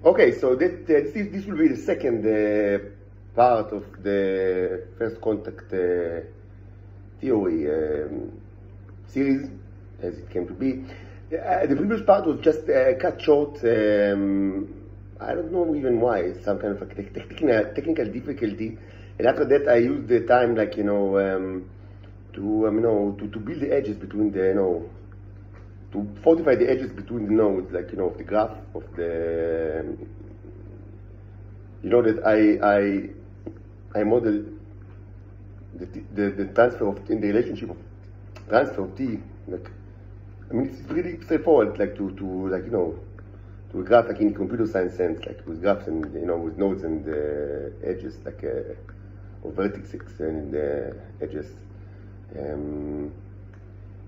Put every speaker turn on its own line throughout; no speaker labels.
Okay, so this will be the second part of the first contact theory series, as it came to be. The previous part was just cut short. I don't know even why. Some kind of a technical difficulty, and after that, I used the time, like to build the edges between the to fortify the edges between the nodes, like of the graph of the that I model the transfer of in the relationship of transfer of T, like it's pretty straightforward, like to to a graph, like in computer science sense, like with graphs and with nodes and edges, like or vertices and edges.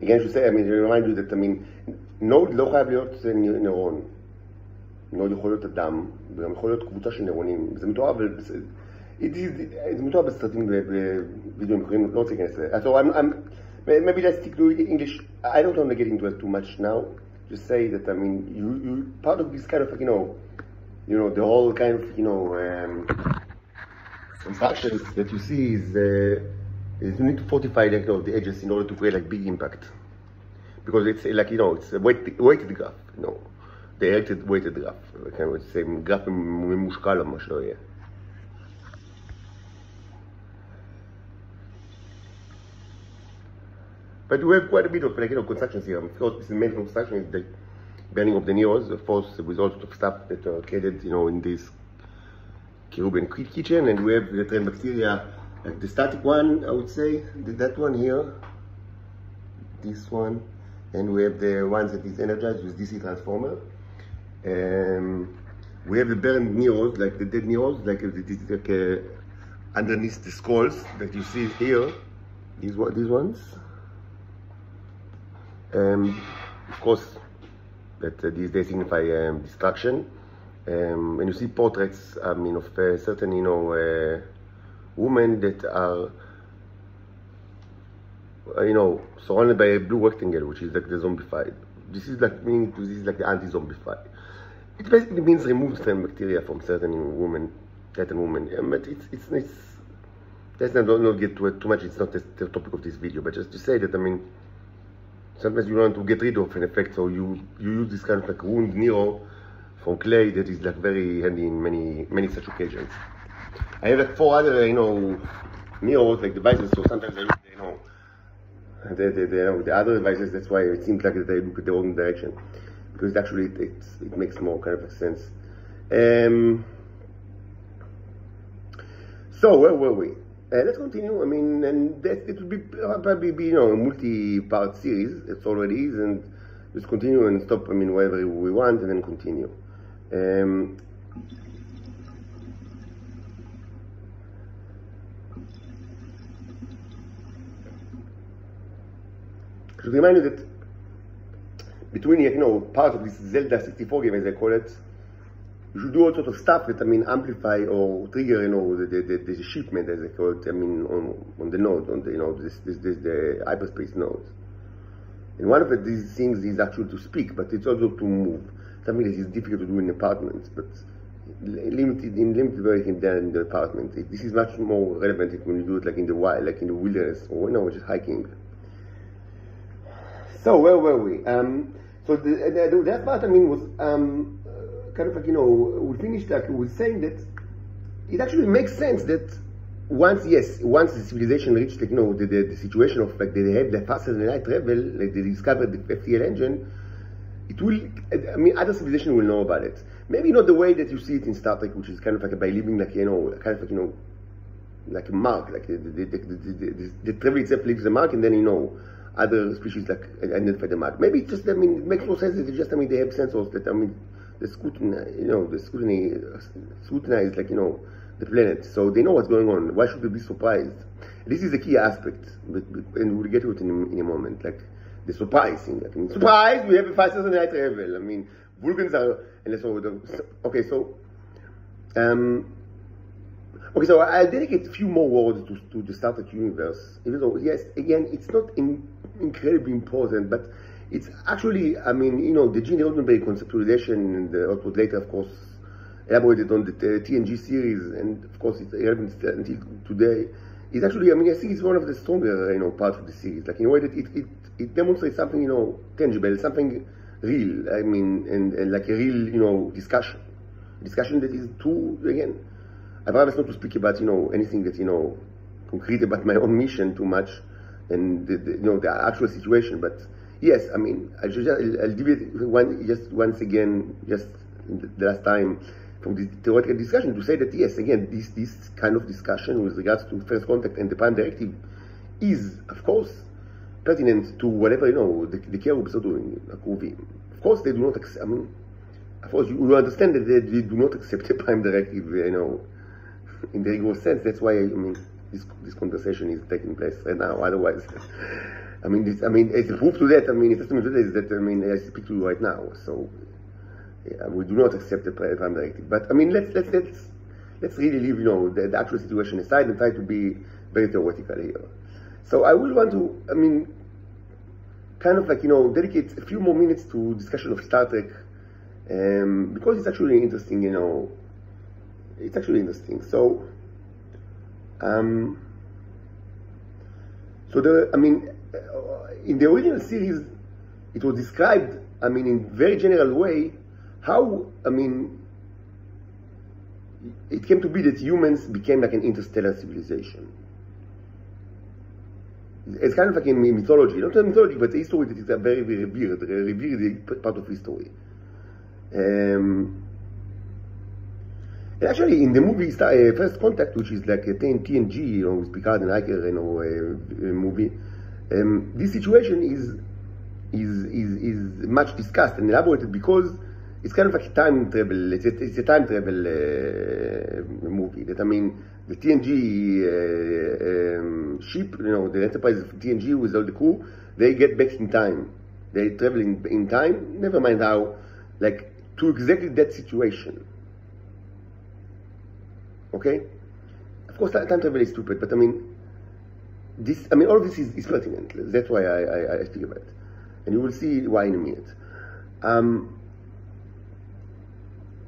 Again, I should say, I remind you that, נוד לא חייב להיות נוירון. נוד יכול להיות אדם, וגם יכול להיות קבוצה של נוירונים. זה מתואר, זה מתואר בסרטים בווידאו מקוריים, לא רוצה להיכנס לזה. So maybe let's stick to English. I don't want to get into it too much now. Just say that, you part of this kind of, the whole kind of, constructions that you see is you need to fortify the edges in order to create like big impact, because it's like it's a weighted graph, directed weighted graph. Kind of say graph ממושקל או מה שלא יהיה. But we have quite a bit of constructions here. Of course, this main construction is the burning of the neurons, of course, with all sorts of stuff that are created, in this Kerubian kitchen, and we have the trained bacteria. Like the static one, I would say, that one here, this one, and we have the ones that is energized with DC transformer. We have the burned neurons, like the dead neurons, like underneath the skulls that you see here, these ones. Of course, that these they signify destruction. When you see portraits, of certain, women that are, surrounded by a blue rectangle, which is like the zombified. This is like meaning to this is like the anti-zombified. It basically means remove certain bacteria from certain women, but it's let's not get to it too much. It's not the topic of this video, but just to say that sometimes you want to get rid of an effect, so you use this kind of like wound neuro from clay that is like very handy in many such occasions. I have like 4 other, neurons, like devices, so sometimes I look, the other devices, that's why it seems like they look at the wrong direction, because actually it makes more kind of a sense. So where were we? Let's continue. And it will be probably a multi-part series. It already is, and just continue and stop. Wherever we want, and then continue. To remind you that between, part of this Zelda 64 game, as I call it, you should do all sorts of stuff that, amplify or trigger, the shipment, as I call it, on the node, on the hyperspace nodes. And one of these things is actually to speak, but it's also to move. Something that is difficult to do in apartments, but limited way you can do in the apartment. This is much more relevant when you do it like in the wild, like in the wilderness, or just hiking. So where were we? So that part, was kind of like, we finished like with saying that it actually makes sense that once the civilization reached like, the situation of like they have the faster than light travel, like they discovered the FTL engine, it will, other civilization will know about it. Maybe not the way that you see it in Star Trek, which is kind of like by leaving like, kind of like, like a mark, like the travel itself leaves a mark, and then, other species like identify the mark. Maybe it just, it makes more sense that it just, they have sensors that, the scrutinize like, the planet, so they know what's going on. Why should they be surprised? This is the key aspect, and we'll get to it in a moment, like the surprise thing. Like, surprise, we have a faster than light travel. Vulcans are, and so, okay, so, okay, so I'll dedicate a few more words to the Star Trek universe, even though, yes, again, it's not incredibly important, but it's actually, the Gene Roddenberry conceptualization, and what was later, of course, elaborated on the TNG series, and of course it's relevant until today, is actually, I mean, I think it's one of the stronger, parts of the series. Like in a way that it demonstrates something, tangible, something real. I mean, and like a real, discussion that is true. Again, I promise not to speak about, anything that, concrete about my own mission too much, and the actual situation. But yes, I mean, I'll deviate once again, just the last time, from the theoretical discussion, to say that yes, again, this kind of discussion with regards to first contact and the Prime Directive is, of course, pertinent to whatever the cherubs are doing. Of course, they do not accept. I mean, of course, you understand that they do not accept the Prime Directive, in the rigorous sense. That's why, I mean, this conversation is taking place right now. Otherwise, I mean, it's a proof to that. I mean, a testament to that is that, I mean, I speak to you right now. So, yeah, we do not accept the Prime Directive. But I mean, let's really leave, the actual situation aside and try to be very theoretical here. So I will want to, I mean, kind of like, dedicate a few more minutes to discussion of Star Trek, because it's actually interesting, it's actually interesting. So, in the original series, it was described, I mean, in a very general way, how, I mean, it came to be that humans became like an interstellar civilization. It's kind of like in mythology, not a mythology, but a history that is a very, very revered part of history. And actually, in the movie First Contact, which is like a TNG, with Picard and Riker, movie, this situation is much discussed and elaborated because it's kind of like a time travel. It's a time travel movie. That, I mean, the TNG ship, the Enterprise of TNG with all the crew, they get back in time. They travel in time. Never mind how, like, to exactly that situation. Okay? Of course, time travel is stupid, but I mean, all of this is pertinent. That's why I speak about it. And you will see why in a minute.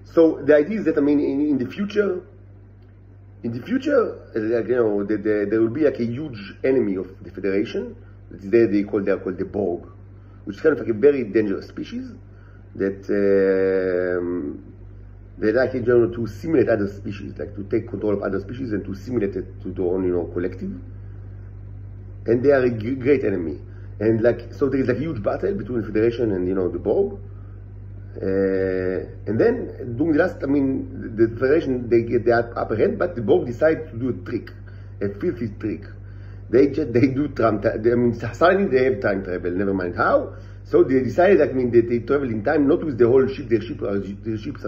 So the idea is that, I mean, in the future, like, there will be like a huge enemy of the Federation. They are called the Borg, which is kind of like a very dangerous species that they like in general to simulate other species, like to take control of other species and to simulate it to their own, collective. And they are a great enemy. And like, so there is like a huge battle between the Federation and, the Borg. And then during the last, I mean, the Federation, they get the upper hand, but the Borg decide to do a trick, a filthy trick. They do suddenly they have time travel, never mind how. So they decided, I mean, that they travel in time, not with the whole ship. Their ships are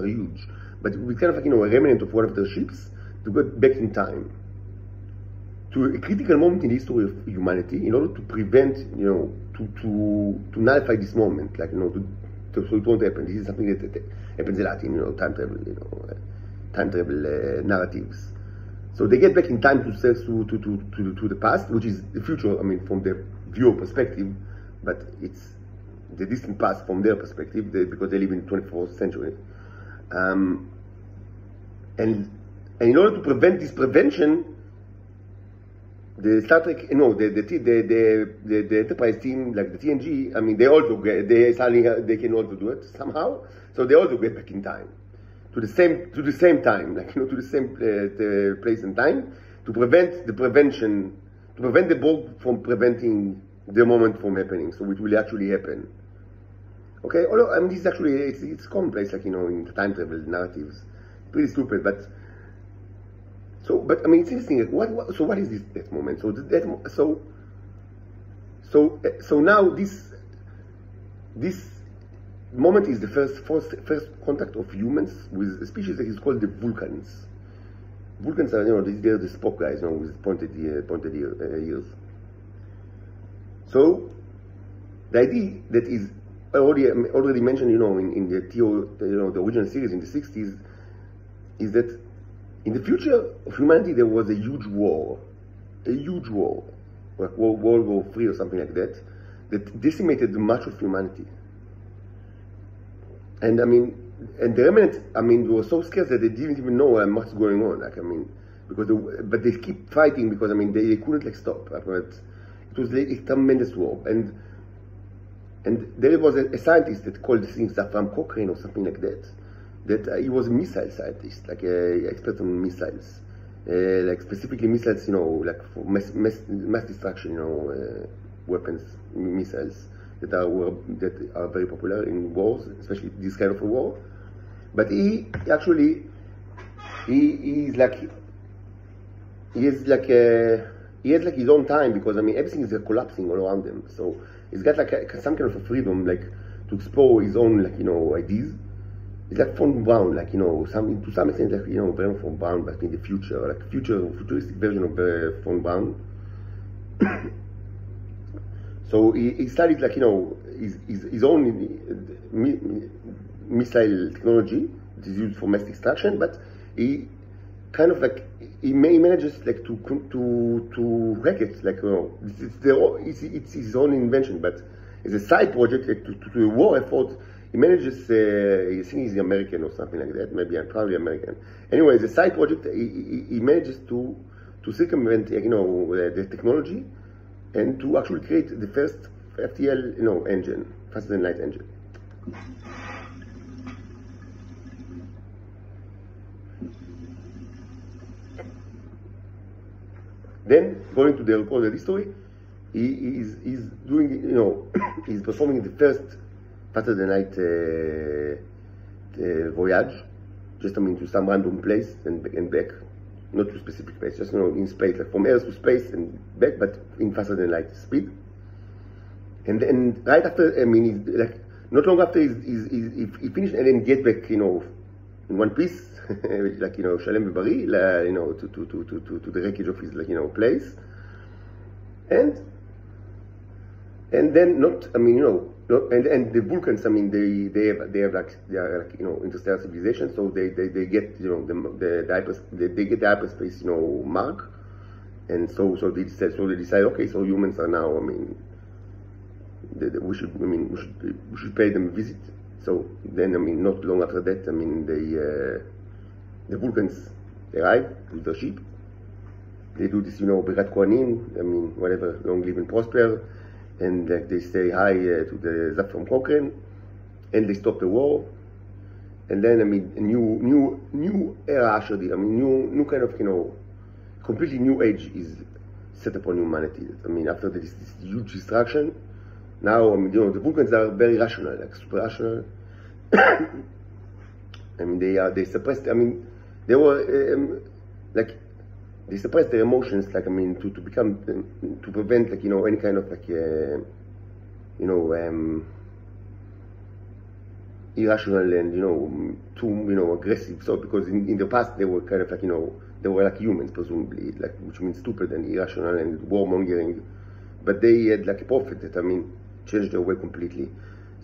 huge, but with kind of like, a remnant of one of their ships to go back in time to a critical moment in the history of humanity, in order to prevent, to nullify this moment, like, so it won't happen. This is something that happens a lot in, time travel narratives. So they get back in time to the past, which is the future. I mean, from the viewer perspective, but it's the distant past from their perspective, because they live in the 24th century. And in order to prevent this prevention, the Star Trek, the Enterprise team, like the TNG, I mean, they can also do it somehow. So they also get back in time to the same time, like, to the same place and time, to prevent the Borg from preventing the moment from happening, so it will actually happen. Okay, although, I mean, this is actually, it's commonplace, like, in the time travel narratives. Pretty stupid, but I mean, it's interesting. So what is that moment? So now this moment is the first contact of humans with a species that is called the Vulcans. Vulcans are, they're the Spock guys, with pointed ears. So the idea that is already mentioned, in the the original series in the 60s, is that in the future of humanity there was a huge war, like World War III or something like that decimated much of humanity. And I mean, and the remnant, I mean, they were so scared that they didn't even know what's going on. Like, I mean, because but they keep fighting because, I mean, they couldn't like stop. Like, but it was like a tremendous war, and there was a scientist that called this thing Zafram Cochrane or something like that. That he was a missile scientist, like a expert on missiles, like specifically missiles, you know, like for mass destruction, you know, weapons, missiles that are very popular in wars, especially this kind of a war. But he actually he has like his own time, because I mean everything is collapsing all around him. So he's got like some kind of a freedom, like to explore his own, like, you know, ideas. It's like von Braun, like, you know, to some extent, like, you know, very von Braun, but in the future, like futuristic version of von Braun. So he studied, like, you know, his own missile technology that is used for mass destruction, but he kind of like he manages like to hack it, like, you know, it's his own invention, but as a side project, like, to a war effort. He manages, I think he's American or something like that, maybe I'm probably American. Anyway, as a side project, he manages to circumvent, you know, the technology, and to actually create the first FTL, you know, engine, faster than light engine. Then, going to the recorded history, he's doing, you know, he's performing the first faster than light voyage, just, I mean, to some random place and back, not to specific place, just, you know, in space, like from Earth to space and back, but in faster than light speed. And then right after, I mean, like not long after he finished, and then get back, you know, in one piece, like, you know, Shalem Bari, you know, to the wreckage of his, like, you know, place. And then not, I mean, you know. And the Vulcans, I mean, they are like, you know, interstellar civilization, so they get, you know, they get the hyperspace, you know, mark, and so they decide, okay, so humans are now, I mean, we should pay them a visit. So then, I mean, not long after that, I mean, the Vulcans arrive with their ship. They do this, you know, Berat Kohanim, I mean, whatever, long live and prosper. And they say hi to the Zafram Cochrane, and they stop the war. And then, I mean, a new era ushered in. I mean, new kind of, you know, completely new age is set upon humanity. I mean, after this huge destruction, now, I mean, you know, the Vulcans are very rational, like super rational. I mean, they suppressed. I mean, they were like. They suppress their emotions, like, I mean, to prevent, like, you know, any kind of, like, you know, irrational and, you know, too, you know, aggressive. So, because in the past they were kind of like, you know, they were like humans, presumably, like, which means stupid and irrational and warmongering. But they had like a prophet that, I mean, changed their way completely.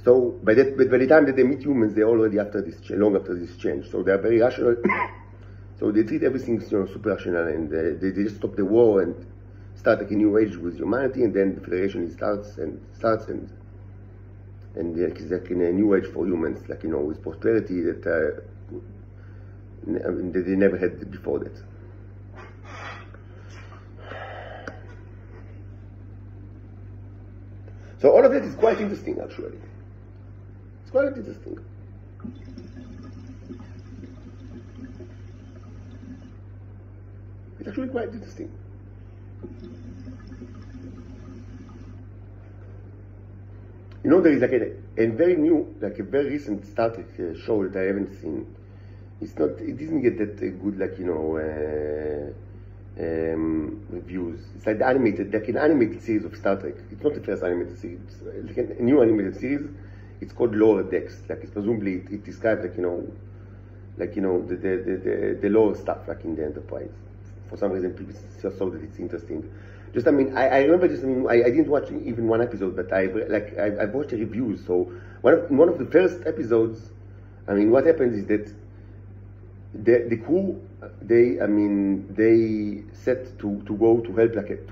So, by the time that they meet humans, they're already long after this change. So they are very rational. So they treat everything, you know, super rational, and they just stop the war and start like a new age with humanity, and then the Federation starts and it's like in a new age for humans, like, you know, with prosperity that they never had before that. So all of that is quite interesting, actually. It's quite interesting. It's actually quite interesting. You know, there is like a very new, like a very recent Star Trek show that I haven't seen. It didn't get that good, like, you know, reviews. It's like an animated series of Star Trek. It's not the first animated series. It's like a new animated series. It's called Lower Decks. Like, it's presumably it describes, like, you know, the lower stuff, like, in the Enterprise. For some reason, people saw that it's interesting. Just, I mean, I remember just, I mean, I didn't watch even one episode, but I've watched the reviews. So one of the first episodes, I mean, what happens is that the crew, they set to go to help, like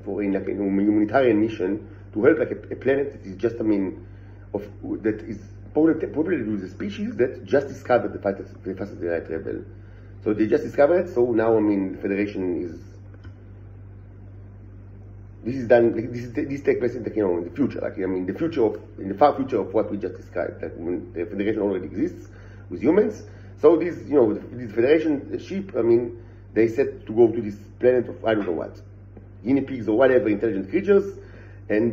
for in like a humanitarian mission, to help like a planet that is just, I mean, that is probably with the species that just discovered the fastest light rebel. So they just discovered it, so now, I mean, the Federation is... This is done, this takes place in the, in the future, like, I mean, in the far future of what we just described, like when the Federation already exists with humans. So these, this Federation ship, I mean, they set to go to this planet of, I don't know what, guinea pigs or whatever, intelligent creatures, and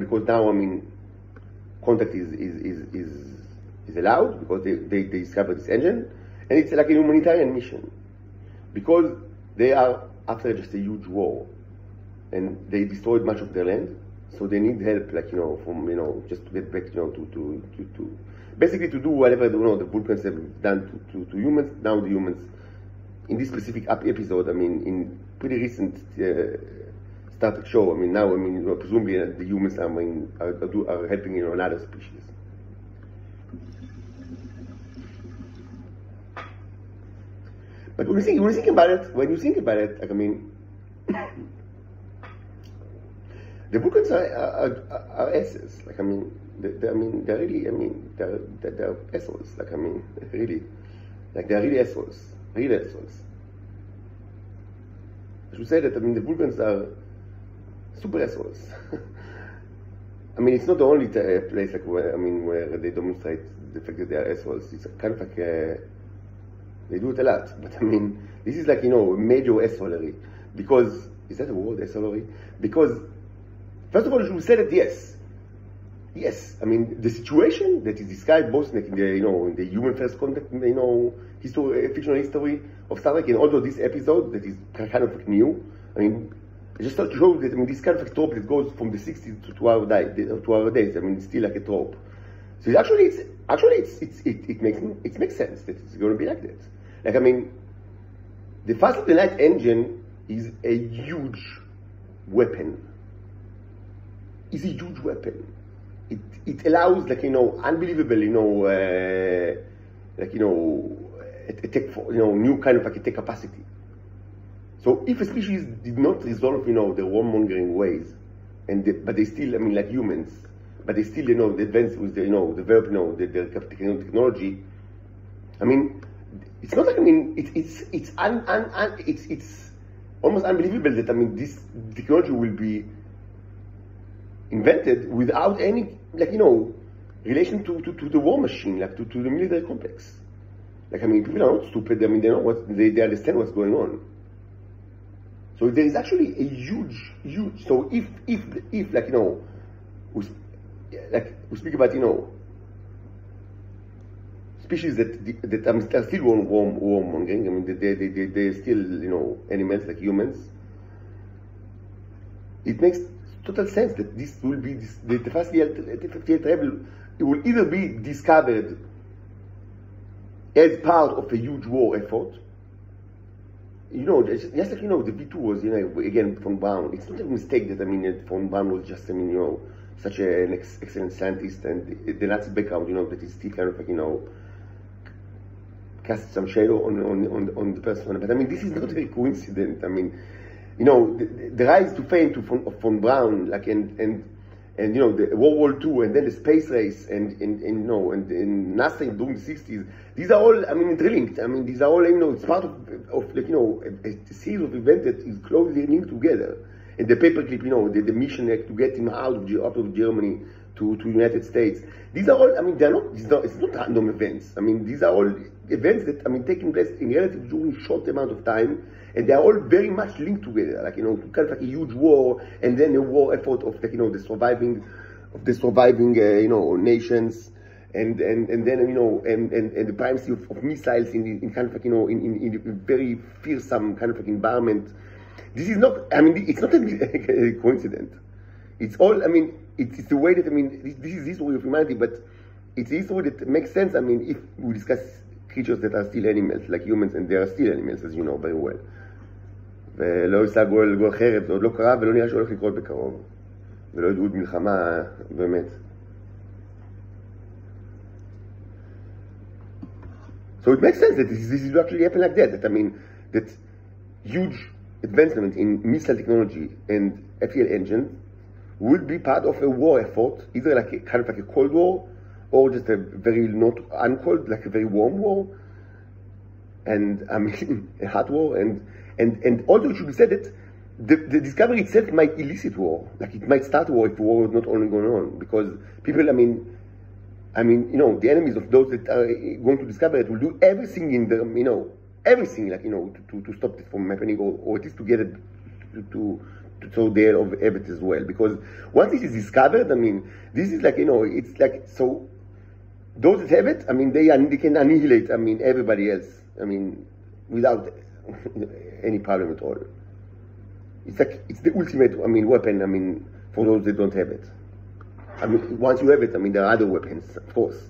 because now, I mean, contact is allowed, because they discovered this engine, and it's like a humanitarian mission, because they are after just a huge war, and they destroyed much of their land, so they need help, like, from, just to get back, to basically to do whatever, the Vulcans have done to humans. Now the humans, in this specific episode, I mean, in pretty recent Star Trek show, I mean, now, I mean, presumably the humans are helping, another species. But when you think about it, like, I mean, the Vulcans are asses. Like, I mean, they're really, I mean, they're assholes. Like, I mean, really, like, they're really assholes. Real assholes. I should say that, I mean, the Vulcans are super assholes. I mean, it's not the only place, like, where they demonstrate the fact that they are assholes. It's kind of like, they do it a lot. But, I mean, this is like, major assholery. Because, is that a word, assholery? Because, first of all, you should say that yes, I mean, the situation that is described both in the, in the human first contact, fictional history of Star Trek, and also this episode that is kind of new. I mean, I just thought to show that, I mean, this kind of a trope that goes from the 60s to our days. I mean, it's still like a trope. So it makes sense that it's going to be like that. Like, I mean, the faster than light engine is a huge weapon. It's a huge weapon. It allows, like, unbelievable, attack for, new kind of like attack capacity. So if a species did not resolve, the warmongering ways, but they still, I mean, like humans, but they still, advance with the, develop, the technology. I mean, it's not like, I mean, it's almost unbelievable that, I mean, this technology will be invented without any, like, relation to the war machine, like to the military complex. Like, I mean, people are not stupid. I mean, they understand what's going on. So there is actually a huge. So if like, we speak about, species that are still warmongering. I mean, they're still, animals like humans. It makes total sense that this will be the fast rebel. It will either be discovered as part of a huge war effort. Just like, the V2 was, again, von Braun. It's not a mistake that, I mean, von Braun was just, I mean, such an excellent scientist, and the Nazi background, that is still kind of like, cast some shadow on the person. But, I mean, this is not a coincidence. I mean, the rise to fame of von Braun, like, and the World War II, and then the space race, and NASA during the 60s. These are all, I mean, interlinked. I mean, these are all, it's part of like, a series of events that is closely linked together. And the paperclip, the mission to get him out of Germany to United States. These are all, I mean, it's not random events. I mean, these are all events that, I mean, taking place in relatively during a short amount of time. And they are all very much linked together, like, kind of like a huge war, and then a war effort of, like, the surviving nations, and then, and the primacy of missiles in kind of like, in a very fearsome kind of like environment. This is not, I mean, it's not a coincidence. It's all, I mean, it's the way that, I mean, this is the history of humanity, but it's the history that makes sense, I mean, if we discuss creatures that are still animals, like humans, and they are still animals, as you know very well. ולא יישא גול אחרת, זה עוד לא קרה, ולא נראה שהולך לקרות בקרוב. ולא ידעו את מלחמה, באמת. So it makes sense that this is actually happen like that. I mean, that huge advancement in missile technology and FTL engines would be part of a war effort, either like kind of like a Cold War, or just a very not uncold, like a very warm war, and I mean a hot war, and also it should be said that the discovery itself might elicit war, like it might start a war if the war was not only going on, because people, I mean, the enemies of those that are going to discover it will do everything in them, everything, like, to stop it from happening, or at least to get it to so they're of it as well. Because once it is discovered, I mean, this is like, it's like, so those that have it, I mean, they can annihilate, I mean, everybody else, I mean, without any problem at all. It's like, it's the ultimate, I mean, weapon, I mean, for those that don't have it. I mean, once you have it, I mean, there are other weapons, of course.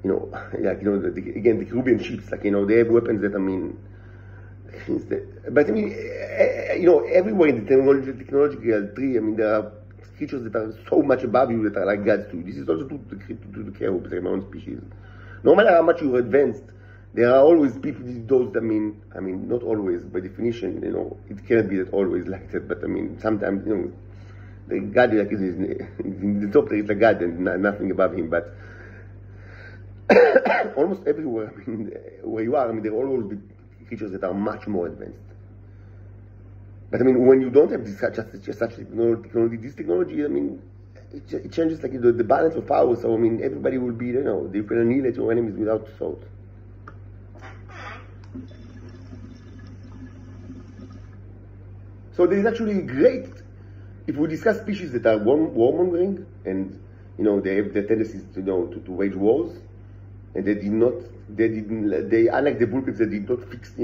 Again, the Caribbean ships, like, they have weapons that, I mean, but I mean, everywhere in the technological tree, I mean, there are creatures that are so much above you that are like gods to you. This is also to the cherubs, my own species. No matter how much you're advanced, there are always people, those, I mean, not always, by definition, it cannot be that always like that, but I mean, sometimes, the God like is in the top there is a God and nothing above him, but almost everywhere, I mean, where you are, I mean, there will always be creatures that are much more advanced. But I mean, when you don't have such technology, this technology, I mean, it changes like the balance of power. So I mean, everybody will be, they can annihilate your enemies without thought. So there is actually great, if we discuss species that are warmongering and they have the tendencies to wage wars, and they unlike the bullpups, they did not fix,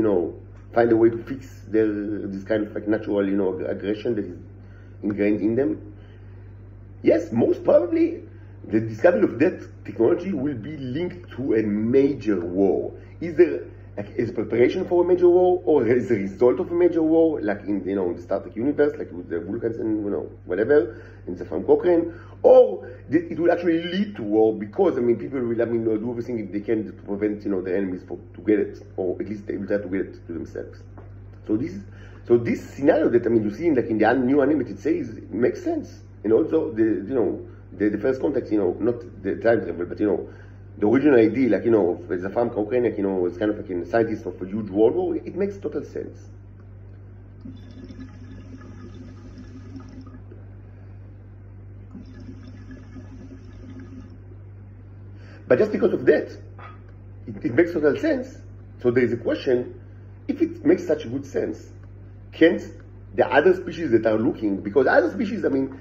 find a way to fix this kind of like natural, aggression that is ingrained in them. Yes, most probably the discovery of that technology will be linked to a major war. Either like as preparation for a major war, or as a result of a major war, like in the Star Trek universe, like with the Vulcans and whatever, in the Zefram Cochrane, or it will actually lead to war because people will do everything they can to prevent their enemies to get it, or at least they will try to get it to themselves. So this scenario that you see in the new animated series makes sense, and also the first contact, not the time travel, but the original idea, like, of Zefram Cochrane, is kind of like a scientist of a huge world war. It makes total sense. But just because of that, it makes total sense. So there is a question, if it makes such good sense, can't the other species that are looking, because other species, in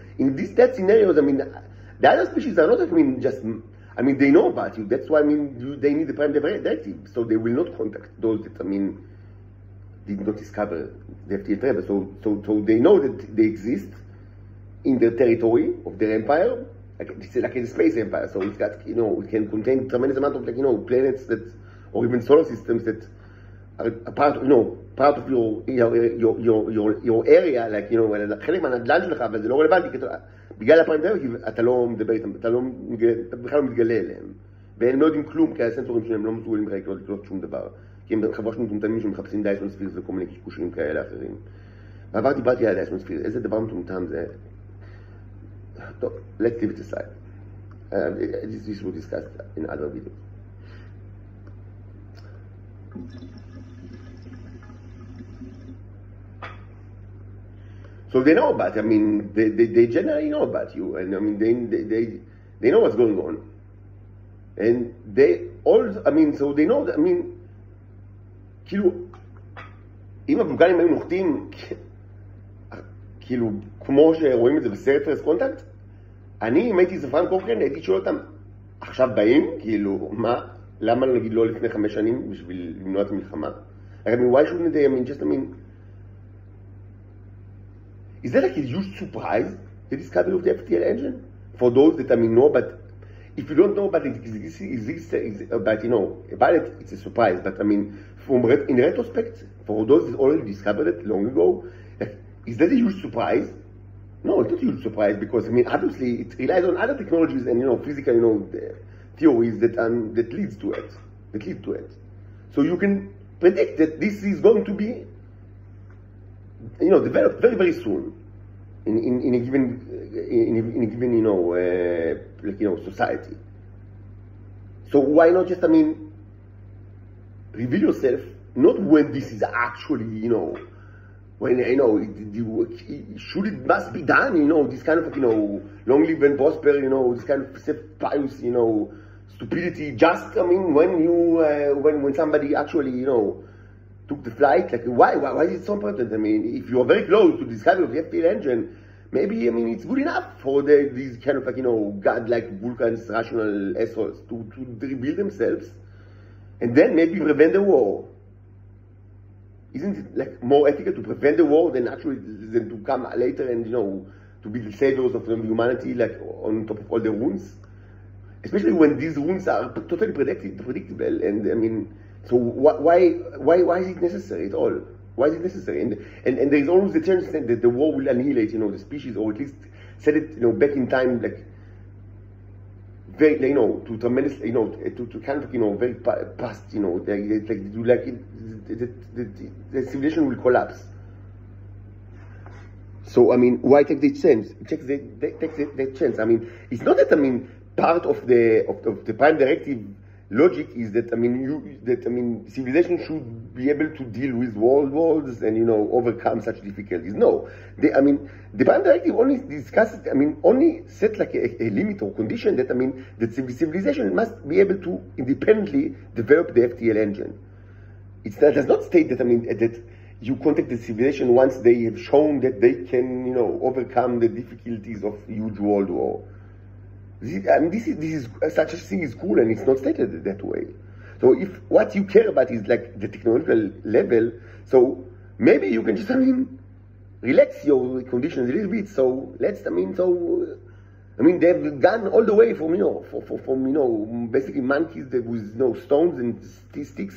that scenarios, the other species are not, they know about you. That's why, they need the prime directive. So they will not contact those that, did not discover the FTL travel. So they know that they exist in the territory of their empire. It's like a space empire. So it's got, it can contain tremendous amount of, planets that, or even solar systems that are part of your area, like, חלק מהנדל"ן שלך, אבל זה לא רלוונטי, בגלל הפריים דירקטיב, אתה לא מדבר איתם, אתה בכלל לא מתגלה אליהם. והם לא יודעים כלום, כי הסנסורים שלהם לא מסוגלים בכלל לקלוט שום דבר. כי הם חברה של מטומטמים שמחפשים דייסון ספיר וכל מיני קשקושים כאלה אחרים. בעבר דיברתי על דייסון ספיר, איזה דבר מטומטם זה? טוב, let's leave it aside. This will be discussed in other videos. So they know about, they generally know about you, and they know what's going on. And they all, so they know that, כאילו, אם הוולקנים היו נוחתים, כאילו, כמו שרואים את זה בסרט פרסט קונטקט, אני, אם הייתי זפרם קוקרן, הייתי שואל אותם, עכשיו באים? כאילו, מה? למה נגיד לא לפני 5 שנים בשביל למנוע את המלחמה? Why shouldn't they, is that like a huge surprise, the discovery of the FTL engine? For those that know, but if you don't know about it, about it, it's a surprise. But in retrospect, for those that already discovered it long ago, is that a huge surprise? No, it's not a huge surprise, because obviously it relies on other technologies and physical theories that leads to it. So you can predict that this is going to be developed very, very soon in a given society. So why not just, reveal yourself, not when this is actually, when, should it must be done, this kind of, long live and prosper, this kind of self-pious, stupidity, just, when you, when somebody actually, took the flight, like, why is it so important? If you are very close to the discovery of the FTL engine, maybe, it's good enough for these kind of, God-like Vulcans, rational assholes to reveal themselves, and then maybe prevent the war. Isn't it, like, more ethical to prevent the war than to come later and, to be the saviors of humanity, like, on top of all the wounds? Especially when these wounds are totally predictable, and, so why is it necessary at all? Why is it necessary? And there is always the chance that the war will annihilate, the species, or at least set it, back in time, like, very, to tremendous, to kind of, very past, the civilization will collapse. So, why take the chance? Take the chance. It's not that, part of the prime directive logic is that, civilization should be able to deal with world wars and, overcome such difficulties. No. The prime directive only discusses, only set like a limit or condition that, that civilization must be able to independently develop the FTL engine. It does not state that, that you contact the civilization once they have shown that they can, overcome the difficulties of huge world war. This is such a thing is cool, and it's not stated that way. So if what you care about is like the technological level, so maybe you can just, relax your conditions a little bit. So let's, they've gone all the way from, basically monkeys that with, stones and sticks.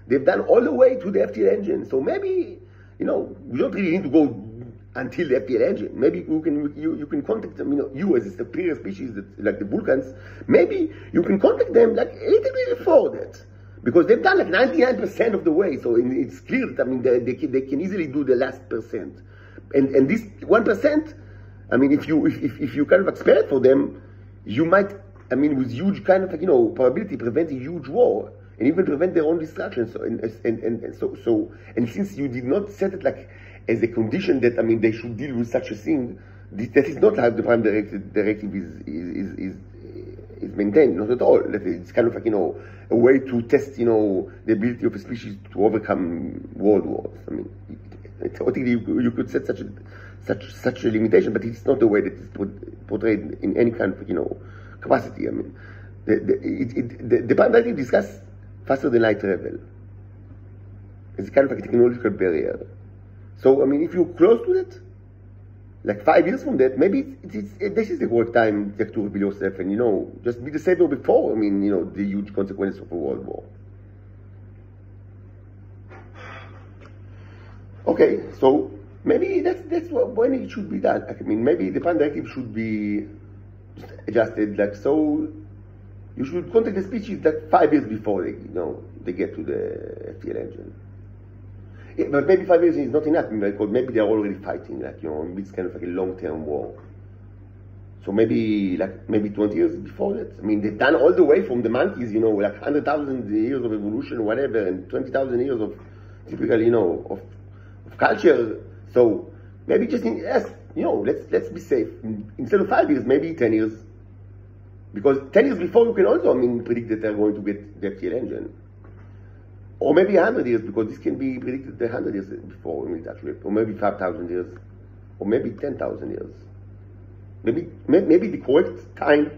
They've done all the way to the FTL engine. So maybe, we don't really need to go until the FTL engine. Maybe you can contact them, you as a superior species, like the Vulcans, maybe you can contact them like a little bit before that. Because they've done like 99% of the way, so it's clear that, they can easily do the last percent. And this 1%, if you kind of expect it for them, you might, with huge kind of probability, prevent a huge war, and even prevent their own destruction. So, and since you did not set it like as a condition that, they should deal with such a thing, that is not how the prime directive is maintained, not at all. It's kind of like, a way to test, the ability of a species to overcome world wars. Theoretically, you could set such a limitation, but it's not the way that it's portrayed in any kind of, capacity. The prime directive discusses faster than light travel. It's kind of like a technological barrier. So, if you're close to that, like 5 years from that, maybe this is the correct time to reveal yourself and, just be the savior before, the huge consequences of a world war. Okay, so maybe that's when it should be done. Maybe the prime directive should be adjusted, like, so you should contact the species like 5 years before they get to the FTL engine. Yeah, but maybe 5 years is not enough, because maybe they're already fighting, it's kind of like a long-term war. So maybe 20 years before that. They've done all the way from the monkeys, like 100,000 years of evolution or whatever, and 20,000 years of typical, of culture. So maybe just, let's be safe. Instead of 5 years, maybe 10 years. Because 10 years before, you can also, predict that they're going to get the FTL engine. Or maybe 100 years, because this can be predicted 100 years before, actually. Or maybe 5,000 years. Or maybe 10,000 years. Maybe the correct time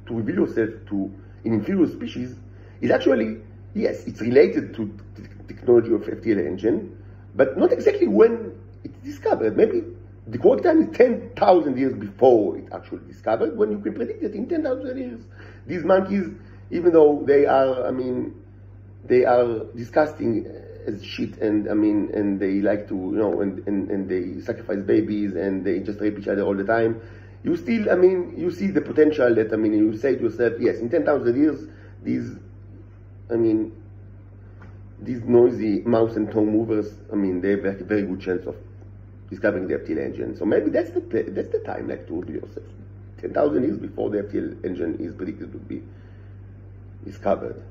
to reveal yourself to an inferior species is actually, yes, it's related to the technology of FTL engine, but not exactly when it's discovered. Maybe the correct time is 10,000 years before it's actually discovered, when you can predict that in 10,000 years, these monkeys, even though they are, they are disgusting as shit, and and they like to, and they sacrifice babies, and they just rape each other all the time. You still, you see the potential that, you say to yourself, yes, in 10,000 years, these noisy mouse and tongue movers, they have a very good chance of discovering the FTL engine. So maybe that's the time, like, to reveal yourself. 10,000 years before the FTL engine is predicted to be discovered.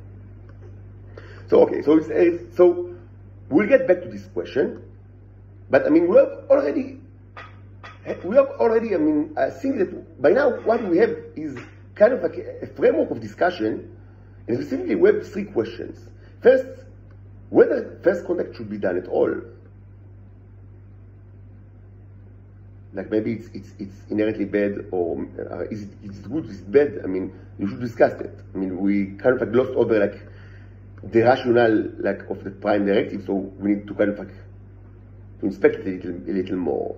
So okay, so we'll get back to this question, but I mean we have already, I mean, I think that by now what we have is kind of like a framework of discussion, and specifically we have 3 questions. First, whether first contact should be done at all. Like maybe it's inherently bad, or is it good, is it bad? I mean, you should discuss it. I mean, we kind of like glossed over like the rationale like of the prime directive, so we need to kind of like to inspect it a little more.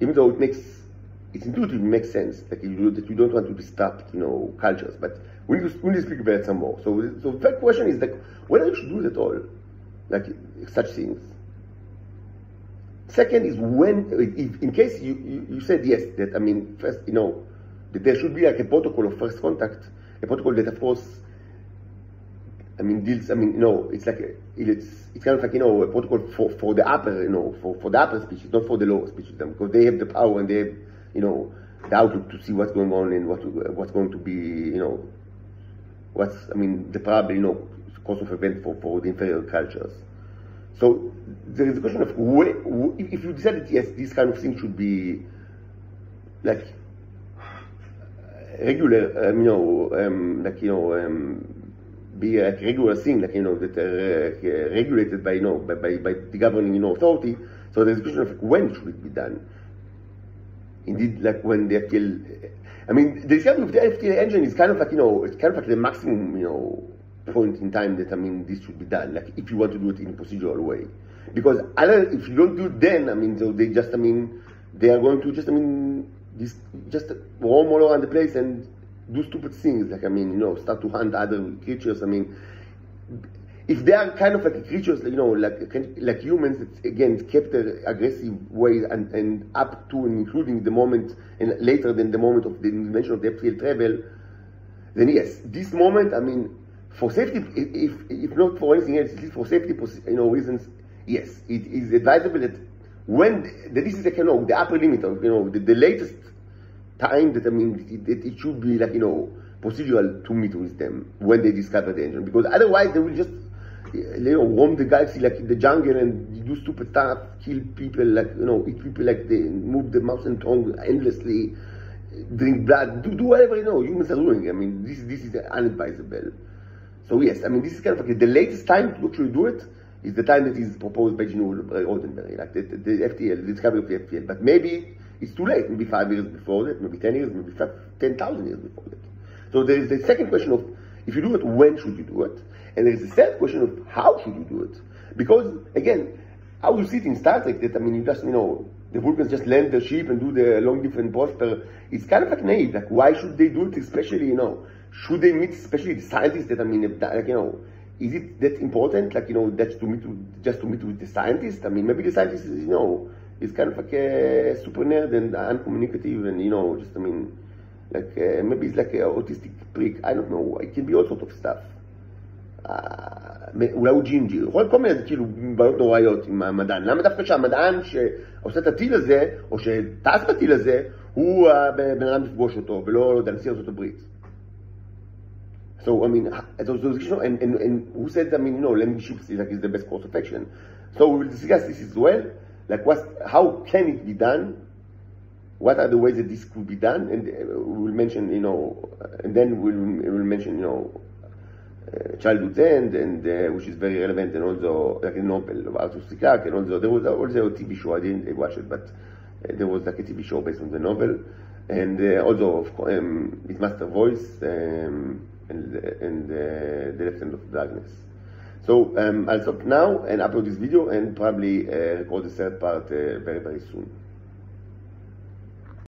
Even though it intuitively makes sense, like that you don't want to disrupt, cultures, but we need to speak about it some more. So the first question is like whether you should do it at all, like such things. Second is when, if, in case you said yes, that I mean, first, that there should be like a protocol of first contact, a protocol that of course, I mean, deals, I mean, it's like, it's kind of like, a protocol for the upper, for the upper species, not for the lower species, because they have the power and they have, the outlook to see what's going on and what's going to be, the probable, cause of event for the inferior cultures. So there is a question of if you decided yes, this kind of thing should be like regular, be a regular thing, like that are regulated by by the governing authority. So there's a question of when should it be done. Indeed, like when the FTL, I mean, the discussion of the FTL engine is kind of like it's kind of like the maximum point in time that this should be done, like if you want to do it in a procedural way, because if you don't do it then, so they just they are going to just roam all around the place and do stupid things, like start to hunt other creatures. If they are kind of like creatures, like humans, it's, again, kept an aggressive way and up to and including the moment and later than the moment of the invention of the FTL travel, then yes, this moment, for safety, if not for anything else, at least for safety reasons, yes, it is advisable that this is like the upper limit of the latest time that that it should be like procedural to meet with them when they discover the engine, because otherwise they will just roam the galaxy like in the jungle and do stupid stuff, kill people, like eat people, like they move the mouse and tongue endlessly, drink blood, do whatever humans are doing. This is unadvisable. So yes, this is kind of like the latest time to actually do it is the time that is proposed by Gene Roddenberry, like the FTL, the discovery of the FTL. But maybe it's too late, maybe 5 years before that, maybe 10 years, maybe 10,000 years before that. So there is the second question of, if you do it, when should you do it? And there is the third question of, how should you do it? Because, again, how you see it in Star Trek, that, you just, the Vulcans just land their ship and do the long live and prosper, it's kind of like naive. Like, why should they do it, especially, should they meet, especially the scientists that, is it that important, like, that's just to meet with the scientists? Maybe the scientist is, is kind of like a super nerd and uncommunicative and, just, maybe it's like an autistic prick, I don't know, it can be all sorts of stuff. אולי הוא ג'ינג'י, יכול כל מיני בעיות נוראיות עם המדען. למה דווקא שהמדען שעושה את הטיל הזה, או שטס בטיל הזה, הוא בן אדם לפגוש אותו, ולא נשיא ארצות הברית? So, and who said, landing ships is the best course of action? So we will discuss this as well, like how can it be done? What are the ways that this could be done? And we will mention, and then we will mention, Childhood's End, and which is very relevant, and also like a novel of Arthur C. Clarke, and also there was also a TV show. I didn't watch it, but there was like a TV show based on the novel, and also his master voice and the Left Hand of Darkness. So I'll stop now and upload this video and probably record the third part very soon.